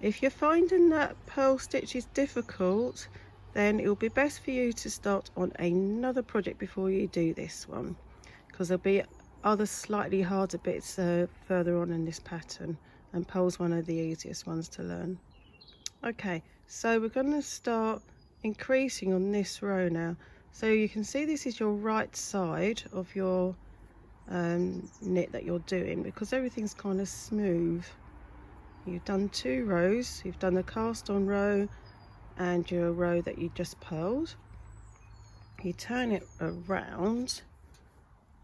If you're finding that purl stitch is difficult, then it will be best for you to start on another project before you do this one, because there'll be other slightly harder bits further on in this pattern, and purl's one of the easiest ones to learn. Okay, so we're going to start increasing on this row now. So you can see this is your right side of your knit that you're doing, because everything's kind of smooth. You've done 2 rows, you've done the cast on row and your row that you just purled. You turn it around,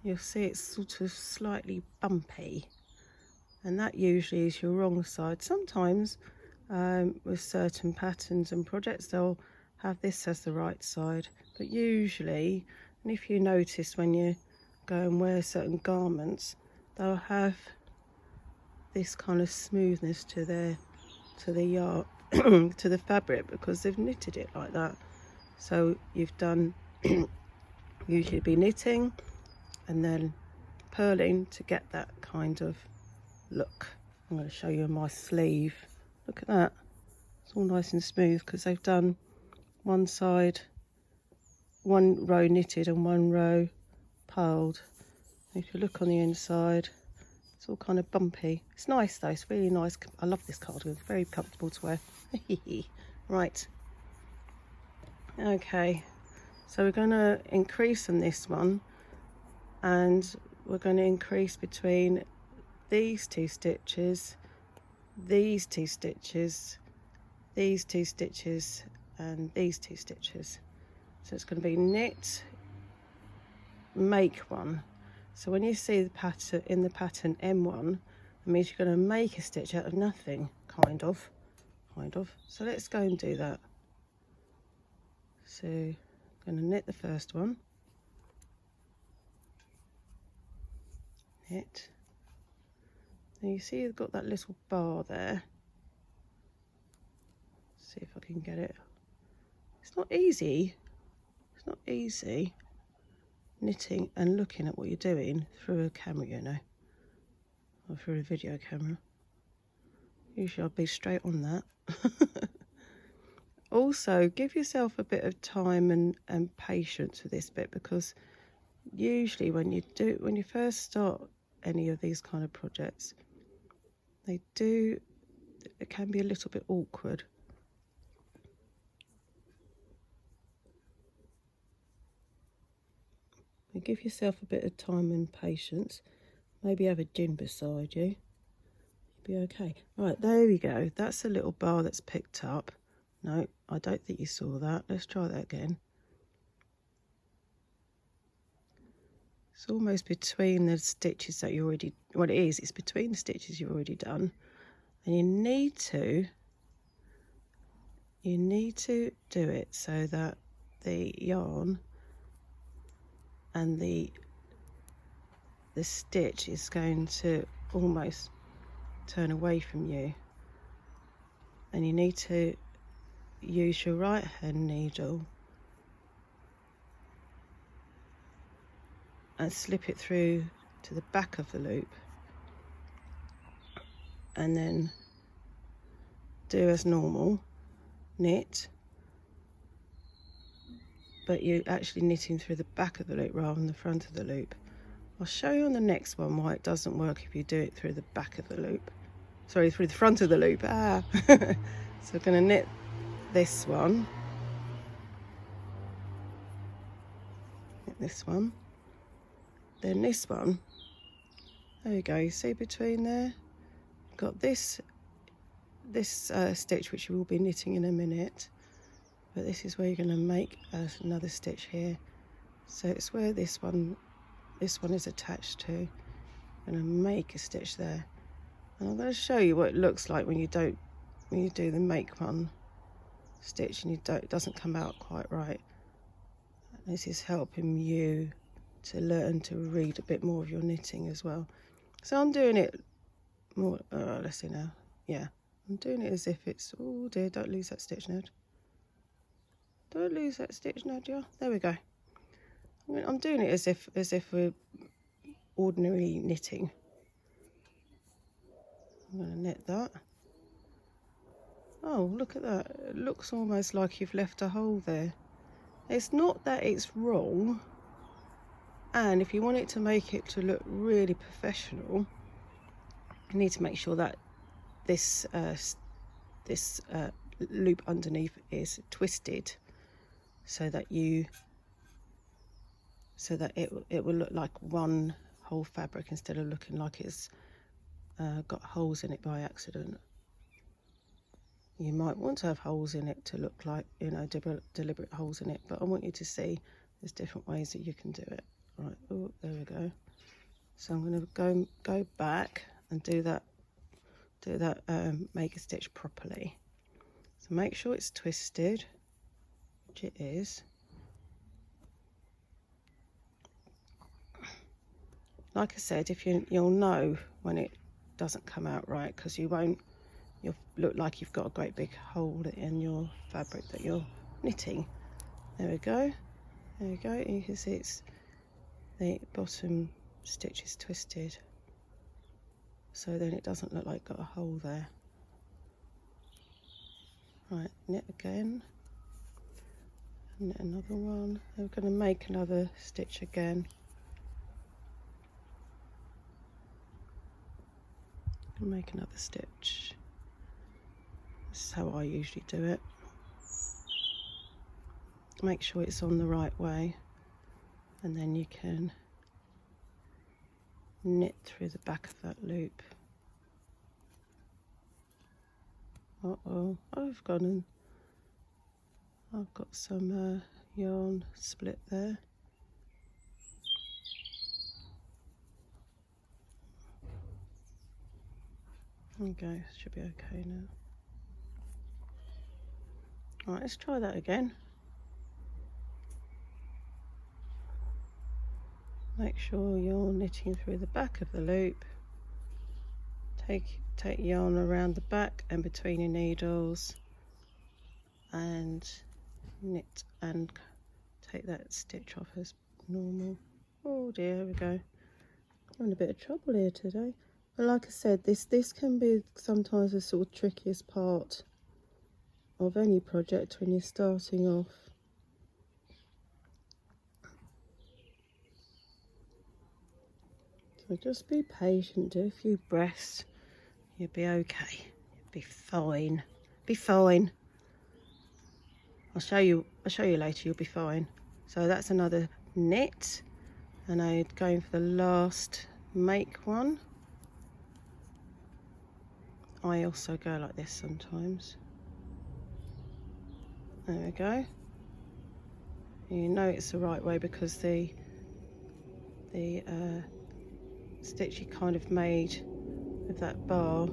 you'll see it's sort of slightly bumpy, and that usually is your wrong side. Sometimes with certain patterns and projects they'll have this as the right side, but usually, and if you notice when you go and wear certain garments, they'll have this kind of smoothness to the yarn to the fabric, because they've knitted it like that. So you've done usually be knitting and then purling to get that kind of look. I'm going to show you my sleeve. Look at that, it's all nice and smooth because they've done one side, one row knitted and one row purled. If you look on the inside, it's all kind of bumpy. It's nice though, it's really nice. I love this cardigan, it's very comfortable to wear. Right, okay, so we're going to increase on this one, and we're going to increase between these 2 stitches, these 2 stitches, these 2 stitches and these 2 stitches. So it's going to be knit, make 1. So when you see the pattern in the pattern M1, it means you're going to make a stitch out of nothing, kind of. So let's go and do that. So I'm going to knit the first one, knit. Now you see you've got that little bar there. Let's see if I can get it. It's not easy. It's not easy knitting and looking at what you're doing through a camera, you know, or through a video camera. Usually I'll be straight on that. Also, give yourself a bit of time and patience with this bit, because usually when you first start any of these kind of projects, it can be a little bit awkward. And give yourself a bit of time and patience. Maybe have a gin beside you. You'll be okay. Right, there we go. That's a little bar that's picked up. No, I don't think you saw that. Let's try that again. It's almost between the stitches that you already, well, it's between the stitches you've already done. And you need to do it so that the yarn and the stitch is going to almost turn away from you, and you need to use your right hand needle and slip it through to the back of the loop, and then do as normal, knit, but you're actually knitting through the back of the loop rather than the front of the loop. I'll show you on the next one why it doesn't work if you do it through the back of the loop. Sorry, through the front of the loop. So we're going to knit this one. Knit this one. Then this one. There you go. You see between there? You've got this stitch, which you will be knitting in a minute. But this is where you're going to make another stitch here. So it's where this one is attached to. I'm going to make a stitch there, and I'm going to show you what it looks like when you do the make 1 stitch and it doesn't come out quite right. This is helping you to learn to read a bit more of your knitting as well. So I'm doing it more. Let's see now. Yeah, I'm doing it as if it's. Oh dear! Don't lose that stitch, Ned. Don't lose that stitch, Nadia. There we go. I'm doing it as if we're ordinary knitting. I'm going to knit that. Oh, look at that. It looks almost like you've left a hole there. It's not that it's wrong, and if you want it to make it to look really professional, you need to make sure that this loop underneath is twisted so that it will look like one whole fabric instead of looking like it's got holes in it by accident. You might want to have holes in it to look like, you know, deliberate holes in it, but I want you to see there's different ways that you can do it. Right, oh, there we go. So I'm going to go back and do that make a stitch properly. So make sure it's twisted, which it is. Like I said, if you'll know when it doesn't come out right, because you'll look like you've got a great big hole in your fabric that you're knitting. There we go. There we go. You can see it's the bottom stitch is twisted, so then it doesn't look like got a hole there. Right, knit again, knit another one. We're going to make another stitch again. And make another stitch. This is how I usually do it. Make sure it's on the right way, and then you can knit through the back of that loop. Uh-oh, I've got some yarn split there. Okay, should be okay now. Right, let's try that again. Make sure you're knitting through the back of the loop. Take yarn around the back and between your needles, and knit and take that stitch off as normal. Oh dear, here we go. I'm in a bit of trouble here today. But like I said, this can be sometimes the sort of trickiest part of any project when you're starting off. So just be patient, do a few breaths, you'll be okay, you'll be fine, be fine. I'll show you later, you'll be fine. So that's another knit, and I'm going for the last make one. I also go like this sometimes. There we go. You know it's the right way because the stitch you kind of made with that bar,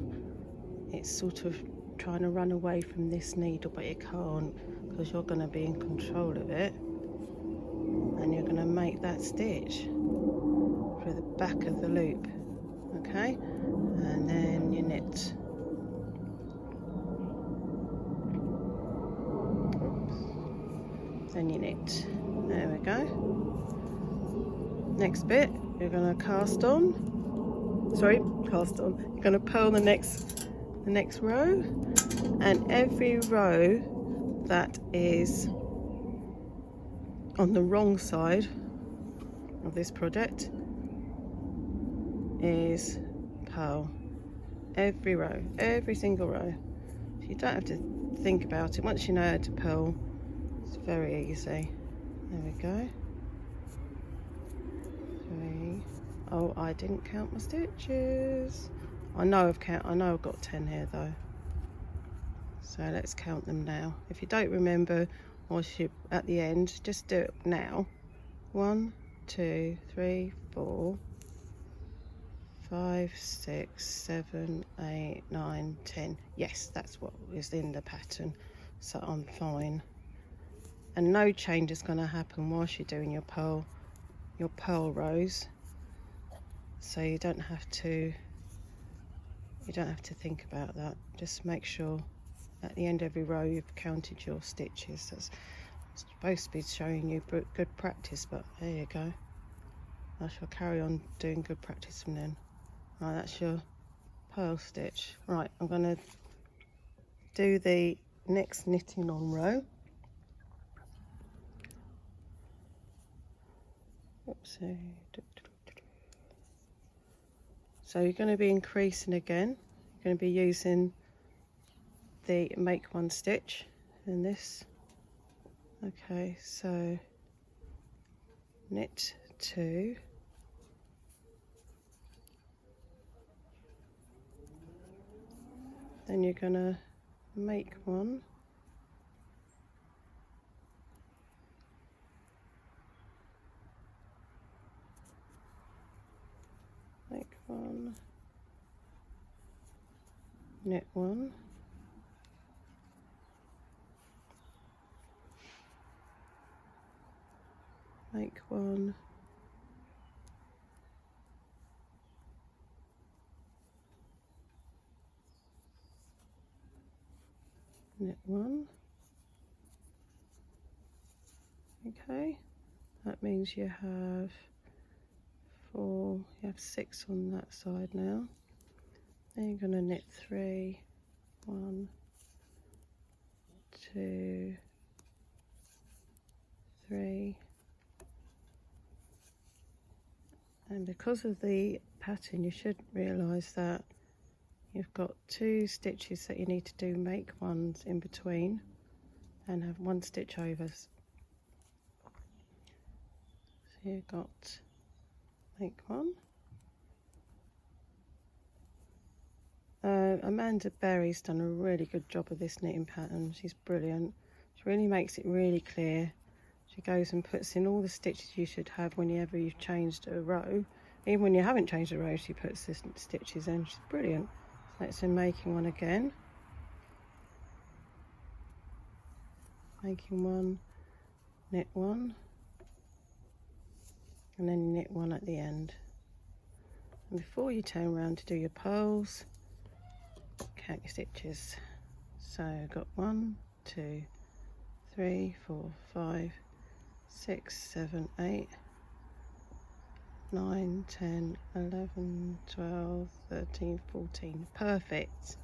it's sort of trying to run away from this needle, but you can't because you're going to be in control of it, and you're going to make that stitch through the back of the loop. Okay, and then you knit. Then you knit. There we go. Next bit, you're going to cast on. You're going to purl the next row, and every row that is on the wrong side of this project is purl. Every row, every single row. So you don't have to think about it. Once you know how to purl, it's very easy. There we go. 3. Oh, I didn't count my stitches. I know I've got 10 here though. So let's count them now. If you don't remember at the end, just do it now. 1, 2, 3, 4, 5, 6, 7, 8, 9, 10. Yes, that's what is in the pattern. So I'm fine. And no change is going to happen whilst you're doing your purl rows. So you don't have to think about that. Just make sure at the end of every row you've counted your stitches. That's supposed to be showing you good practice, but there you go. I shall carry on doing good practice from then. Right, that's your purl stitch. Right, I'm going to do the next knitting on row. Oopsie. So you're going to be increasing again. You're going to be using the make one stitch in this. Okay, so knit 2, then you're going to make 1, make 1, knit 1, make 1, knit 1. Okay, that means you have 4, you have 6 on that side now. Then you're going to knit 3, 1, 2, 3, and because of the pattern you should realise that you've got 2 stitches that you need to do make ones in between and have 1 stitch overs. So you've got make 1. Amanda Berry's done a really good job of this knitting pattern. She's brilliant. She really makes it really clear. She goes and puts in all the stitches you should have whenever you've changed a row. Even when you haven't changed a row, she puts the stitches in. She's brilliant. So let's making 1 again. Making 1, knit 1, and then knit 1 at the end. And before you turn around to do your purls, count your stitches. So I've got 1, 2, 3, 4, 5, 6, 7, 8, 9, 10, 11, 12, 13, 14. Perfect.